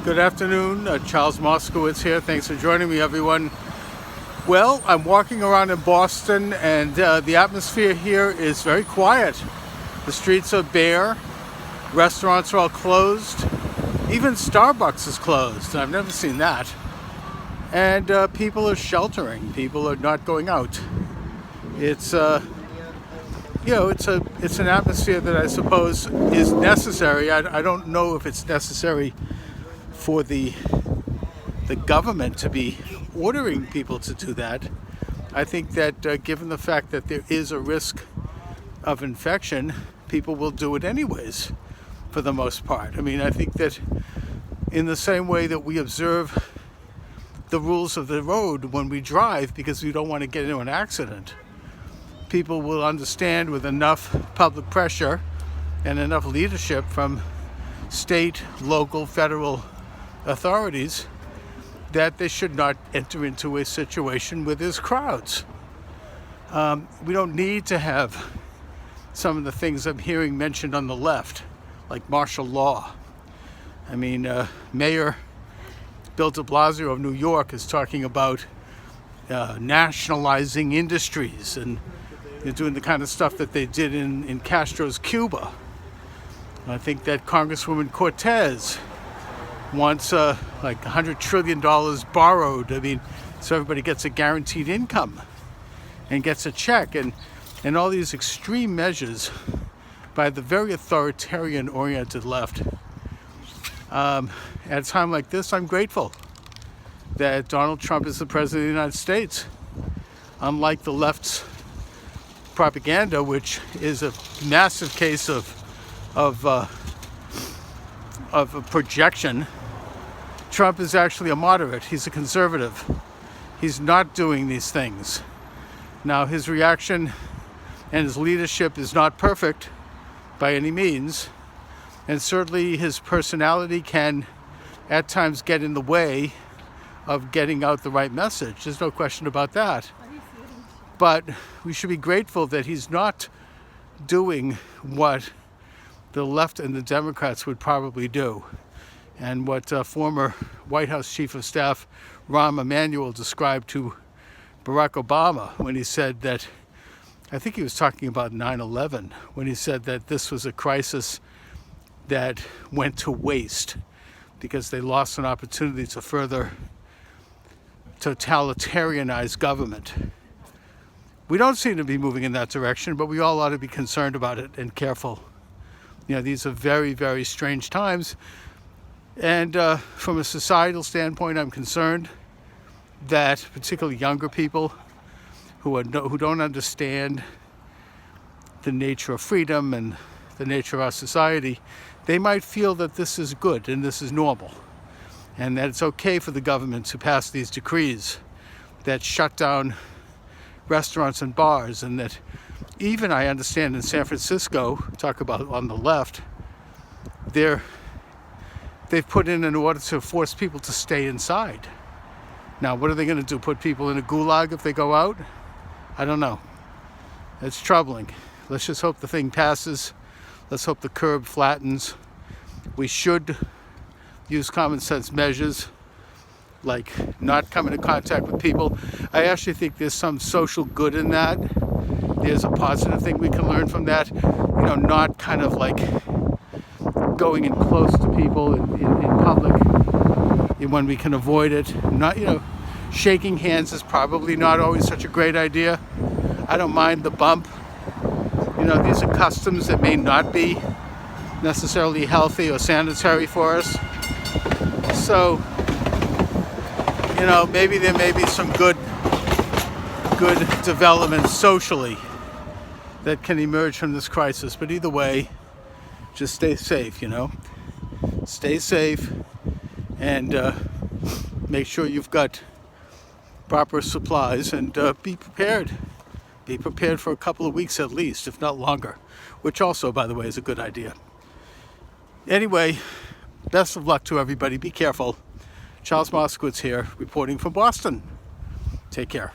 Good afternoon, Charles Moskowitz here. Thanks for joining me, everyone. Well, I'm walking around in Boston, and the atmosphere here is very quiet. The streets are bare, restaurants are all closed, even Starbucks is closed. I've never seen that. And people are sheltering. People are not going out. It's it's an atmosphere that I suppose is necessary. I don't know if it's necessary for the government to be ordering people to do that. I think that given the fact that there is a risk of infection, people will do it anyways, for the most part. I mean, I think that in the same way that we observe the rules of the road when we drive because we don't want to get into an accident, people will understand with enough public pressure and enough leadership from state, local, federal authorities that they should not enter into a situation where there's crowds. We don't need to have some of the things I'm hearing mentioned on the left, like martial law. I mean, Mayor Bill de Blasio of New York is talking about nationalizing industries and doing the kind of stuff that they did in Castro's Cuba. I think that Congresswoman Cortez wants like $100 trillion borrowed. I mean, so everybody gets a guaranteed income and gets a check, and all these extreme measures by the very authoritarian-oriented left. At a time like this, I'm grateful that Donald Trump is the president of the United States. Unlike the left's propaganda, which is a massive case of a projection, Trump is actually a moderate. He's a conservative. He's not doing these things. Now, his reaction and his leadership is not perfect by any means, and certainly his personality can at times get in the way of getting out the right message. There's no question about that. But we should be grateful that he's not doing what the left and the Democrats would probably do, and what former White House Chief of Staff Rahm Emanuel described to Barack Obama when he said that, I think he was talking about 9/11, when he said that this was a crisis that went to waste because they lost an opportunity to further totalitarianize government. We don't seem to be moving in that direction, but we all ought to be concerned about it and careful. These are very, very strange times. And from a societal standpoint, I'm concerned that particularly younger people who don't understand the nature of freedom and the nature of our society, they might feel that this is good and this is normal, and that it's okay for the government to pass these decrees that shut down restaurants and bars, and that even, I understand, in San Francisco, talk about on the left, they've put in an order to force people to stay inside. Now, what are they going to do? Put people in a gulag if they go out? I don't know. It's troubling. Let's just hope the thing passes. Let's hope the curve flattens. We should use common sense measures, like not coming in contact with people. I actually think there's some social good in that. There's a positive thing we can learn from that. Not kind of like going in close to people in public when we can avoid it. Not, shaking hands is probably not always such a great idea. I don't mind the bump. These are customs that may not be necessarily healthy or sanitary for us. So, maybe there may be some good development socially that can emerge from this crisis. But either way, just stay safe, Stay safe and make sure you've got proper supplies, and be prepared. Be prepared for a couple of weeks at least, if not longer, which also, by the way, is a good idea. Anyway, best of luck to everybody. Be careful. Charles Moskowitz here, reporting from Boston. Take care.